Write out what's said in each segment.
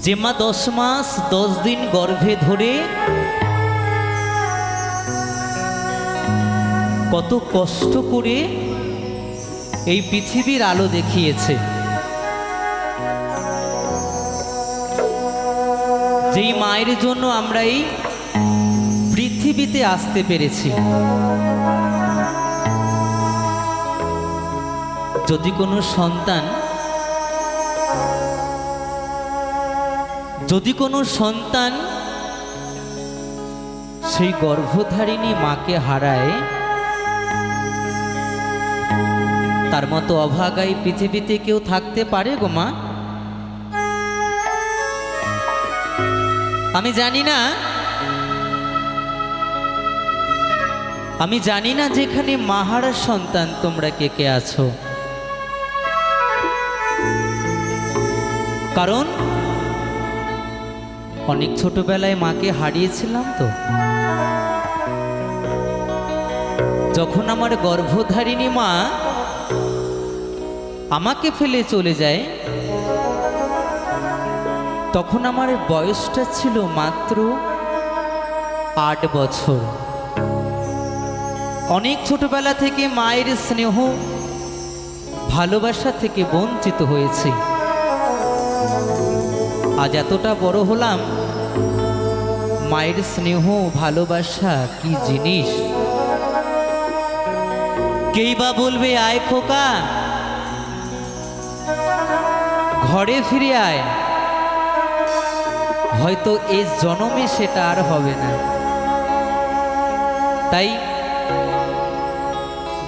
যে মা 10 মাস 10 দিন গর্ভে ধরে কত কষ্ট করে এই পৃথিবীর আলো দেখিয়েছে, যেই মায়ের জন্য আমরা এই পৃথিবীতে আসতে পেরেছি। যদি কোনো সন্তান সেই গর্ভধারিণী মাকে হারায়, তার মতো অভাগা এই পৃথিবীতে কেউ থাকতে পারে গো মা? আমি জানি না যেখানে মাহারা সন্তান তোমরা কে কে আছো, কারণ অনেক ছোটবেলায় মাকে হারিয়েছিলাম। তো যখন আমার গর্ভধারিণী মা আমাকে ফেলে চলে যায়, তখন আমার বয়সটা ছিল মাত্র 8 বছর। অনেক ছোটবেলা থেকে মায়ের স্নেহ ভালোবাসা থেকে বঞ্চিত হয়েছি। আজ এতটা বড় হলাম, মায়ের স্নেহ ভালোবাসা কি জিনিস। কেই বা বলবে আয় খোকা, ঘরে ফিরে আয়, হয়তো এই জন্মে সেটা আর হবে না। তাই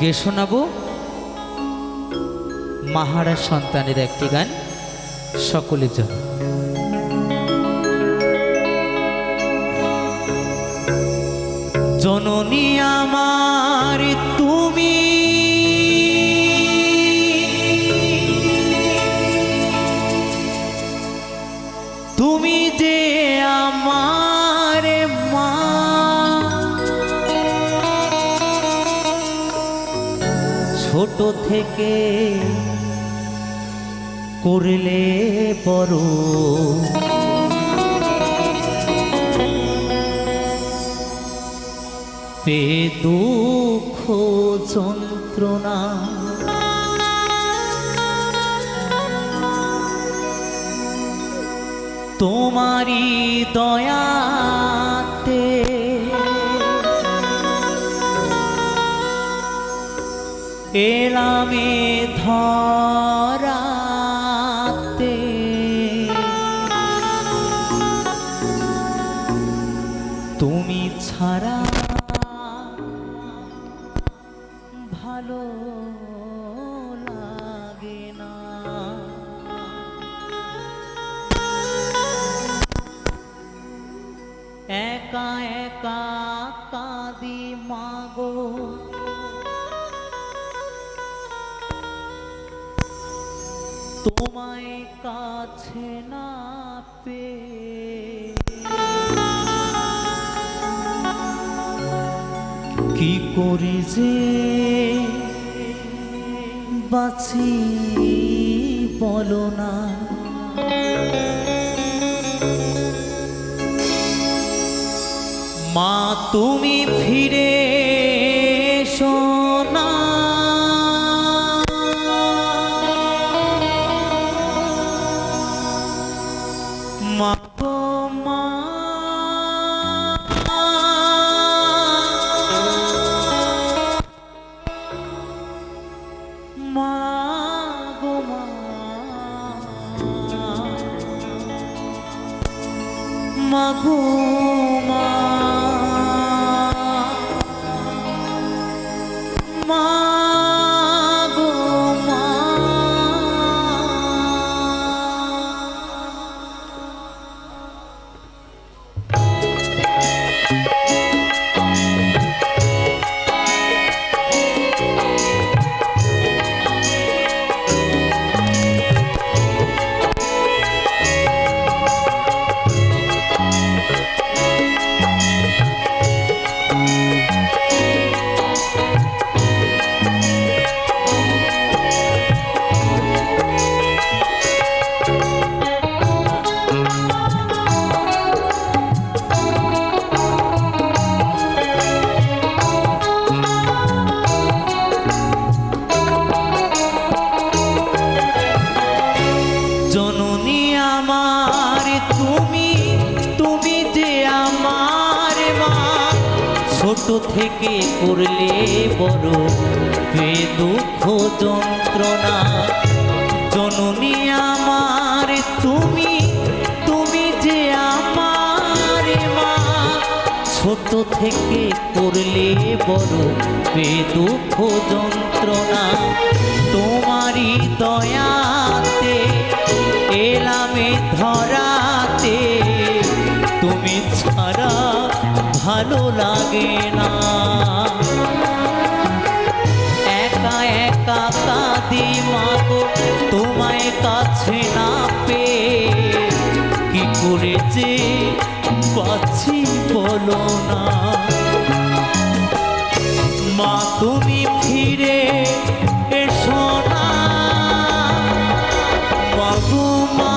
গে শোনাবো মাহারা সন্তানের একটি গান সকলের জন্য। জননী আমার তুমি, তুমি যে আমার মা, ছোট থেকে করলে বড়, পে দুঃখ যন্ত্রণা, তোমারি দয়াতে এলামে ধরাতে, তুমি ছাড়া ভালো লাগে না। একা একা কাঁদি মাগো, তোমায় কাছে না পেয়ে, কি করি যে বাঁচি বলো না। মা তুমি ফিরে এসো না, মা গো মা, মা গো মা, মা গো মা, মা গো মা। ছোট থেকে করলে বড় দুঃখ যন্ত্রণা জননী আমার তুমি তুমি যে আমার মা ছোট থেকে করলে বড় দুঃখ যন্ত্রণা তোমারই দয়াতে এলামে ধরাতে তুমি ছাড়া ভালো লাগে না একা একা কাঁদি মাগো তোমায় কাছে না পেয়ে কি করে যে বাঁচি বলো না মা তুমি ফিরে এসো না মাগো মা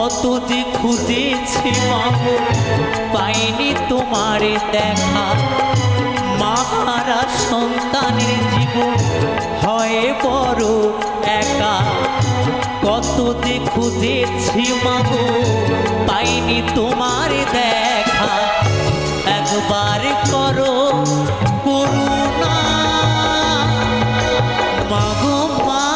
কত যে খুঁজেছি মাগো পাইনি তোমার দেখা মাহারা সন্তানের জীবন হয় বড় একা কত যে খুঁজেছি মাগো পাইনি তোমার দেখা একবার করো করুণা মাগো মা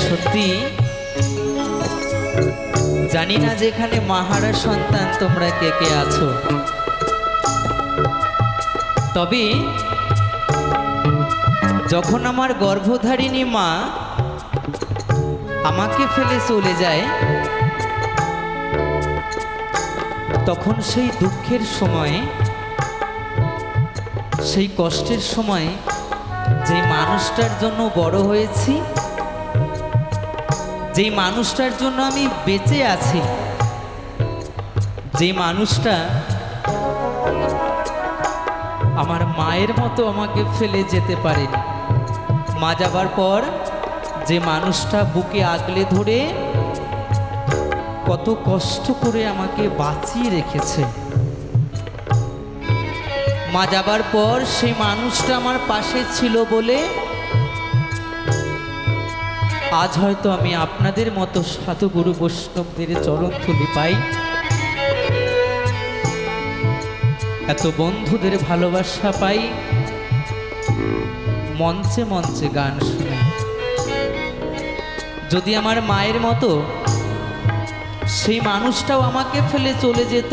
সত্যি জানি না যেখানে মাহারা সন্তান তোমরা কে কে আছো, তবে যখন আমার গর্ভধারিণী মা আমাকে ফেলে চলে যায়, তখন সেই দুঃখের সময়, সেই কষ্টের সময় যে মানুষটার জন্য বড় হয়েছি, যে মানুষটার জন্য আমি বেঁচে আছি, যে মানুষটা আমার মায়ের মতো আমাকে ফেলে যেতে পারেনি, মা যাবার পর যে মানুষটা বুকে আগলে ধরে কত কষ্ট করে আমাকে বাঁচিয়ে রেখেছে, মা যাবার পর সেই মানুষটা আমার পাশে ছিল বলে আজ হয়তো আমি আপনাদের মতো সাধু গুরু বৈষ্ণবদের চরণধুলি পাই, এত বন্ধুদের ভালোবাসা পাই, মঞ্চে মঞ্চে গান শুনে। যদি আমার মায়ের মতো সেই মানুষটাও আমাকে ফেলে চলে যেত,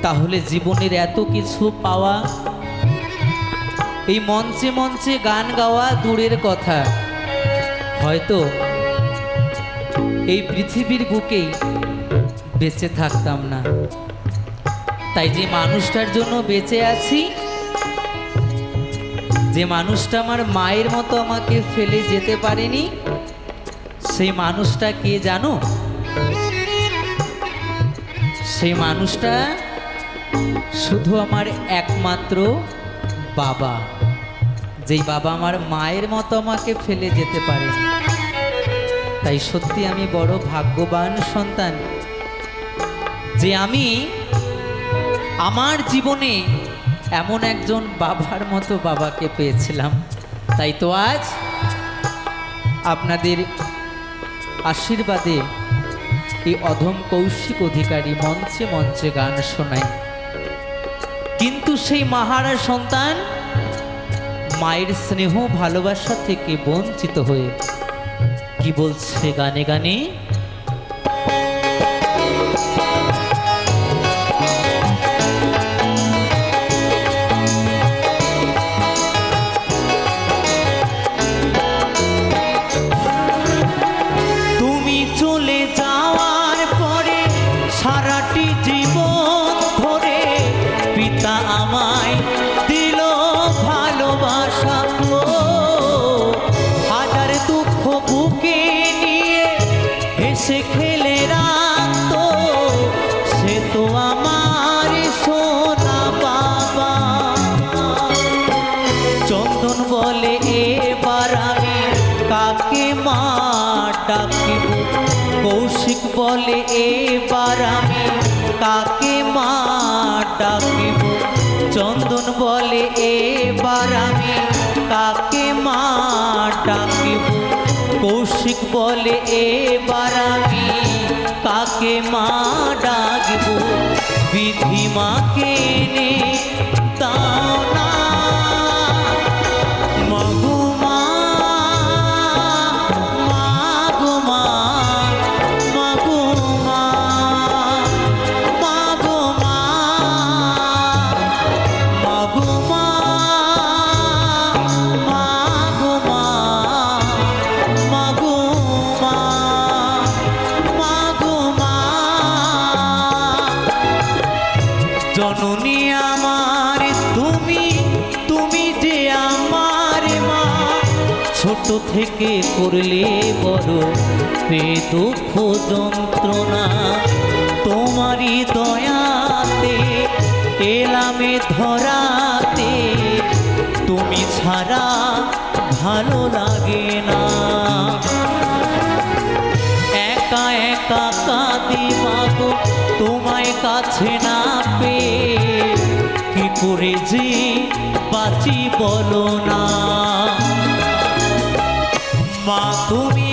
তাহলে জীবনের এত কিছু পাওয়া, এই মঞ্চে মঞ্চে গান গাওয়া দূরের কথা, হয়তো এই পৃথিবীর বুকেই বেঁচে থাকতাম না। তাই যে মানুষটার জন্য বেঁচে আছি, যে মানুষটা আমার মায়ের মতো আমাকে ফেলে যেতে পারেনি, সেই মানুষটা কে জানো? সেই মানুষটা শুধু আমার একমাত্র বাবা, যেই বাবা আমার মায়ের মতো আমাকে ফেলে যেতে পারেনি। তাই সত্যি আমি বড় ভাগ্যবান সন্তান যে আমি আমার জীবনে এমন একজন বাবার মতো বাবাকে পেয়েছিলাম। তাই তো আজ আপনাদের আশীর্বাদে এই অধম কৌশিক অধিকারী মঞ্চে মঞ্চে গান শোনাই। কিন্তু সেই মাহারা সন্তান মায়ের স্নেহ ভালোবাসা থেকে বঞ্চিত হয়ে কি বলছে গানে গানে, তুমি চলে যাওয়ার পরে সারাটি জীবন ধরে পিতা আমায় দিল ভালোবাসা, হাজার দুঃখ বুকে নিয়ে হেসে খেলে রাখতো, সে তো আমার সোনা বাবা। চন্দন বলে এবার আমি কাকে মা ডাকিব, কৌশিক বলে এবার আমি কাকে মা ডাকিব, চন্দন বলে এবার আমি কাকে মা ডাকিব, কৌশিক বলে এবার আমি কাকে মা ডাকিব। বিধি মাকে এনে দাও না মাগো মা, মাগো মা, মাগো মা, মাগো মা, মাগো মা, মাগো মা, মাগো মা, মাগো মা। জননী আমার তুমি, তুমি যে আমার মা, ছোট থেকে করলে বড় পে দুঃখ যন্ত্রণা, তোমারই দয়াতে এলামে ধরাতে, তুমি ছাড়া ভালো লাগে না। একা একা কাঁদি মাগো তোমায় কাছে না পেয়ে, কি করে যে বাঁচি বলো না। মা তুমি